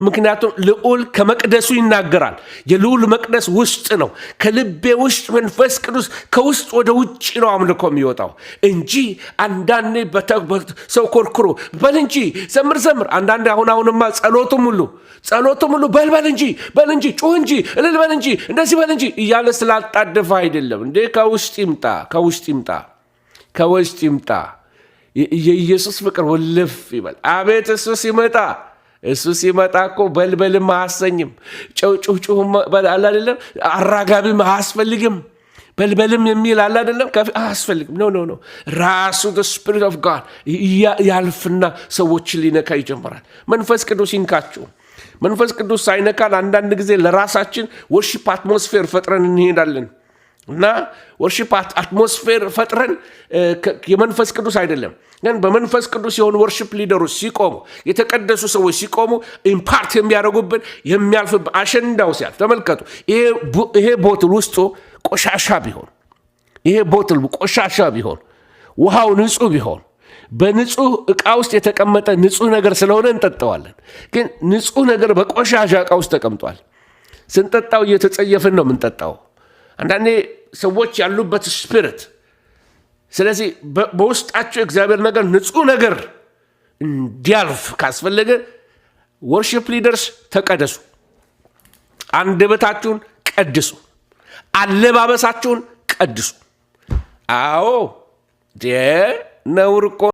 ምክንያቱም ልዑል ከመቅደሱ ይናገራል። የልዑል መቅደስ ውስጥ ነው። ከልቤ ውስጥ መንፈስ ቅዱስ ከውስጥ ወደ ውጭ ነው አምልኮ የሚወጣው እንጂ አንዳንዴ ሰው ኮርኩሮ በል እንጂ ዘምር ዘምር። አንዳንዴ አሁንማ ጸሎቱም ሁሉ በል እንጂ ጩህ እንጂ እልል በል እንጂ እንደዚህ በል እንጂ እያለ ስላጣደፈ አይደለም እንዴ። ከውስጥ ይምጣ። የኢየሱስ ፍቅር ውልፍ ይበል። አቤት እሱ ሲመጣ እኮ በልበልም አያሰኝም። ጩህ አለ አይደለም። አራጋቢም አያስፈልግም። በልበልም የሚል አለ አይደለም። አያስፈልግም። ኖ ራሱ the spirit of God ያልፍና ሰዎችን ሊነካ ይጀምራል። መንፈስ ቅዱስ ይንካችሁ። መንፈስ ቅዱስ ሳይነካን አንዳንድ ጊዜ ለራሳችን ወርሺፕ አትሞስፌር ፈጥረን እንሄዳለን እና ወርሺፕ አትሞስፌር ፈጥረን የመንፈስ ቅዱስ አይደለም። ግን በመንፈስ ቅዱስ የሆኑ ወርሺፕ ሊደሮች ሲቆሙ፣ የተቀደሱ ሰዎች ሲቆሙ ኢምፓርት የሚያደርጉብን የሚያልፍብን አሸንዳው ሲያልፍ ተመልከቱ። ይሄ ቦትል ውስጡ ቆሻሻ ቢሆን ውሃው ንጹህ ቢሆን በንጹህ ዕቃ ውስጥ የተቀመጠ ንጹህ ነገር ስለሆነ እንጠጣዋለን። ግን ንጹህ ነገር በቆሻሻ ዕቃ ውስጥ ተቀምጧል። ስንጠጣው እየተጸየፍን ነው የምንጠጣው። አንዳንዴ ሰዎች ያሉበት ስፒሪት። ስለዚህ በውስጣቸው እግዚአብሔር ነገር ንጹህ ነገር እንዲያልፍ ካስፈለገ ወርሺፕ ሊደርስ ተቀደሱ፣ አንደበታችሁን ቀድሱ፣ አለባበሳችሁን ቀድሱ። አዎ ነውር እኮ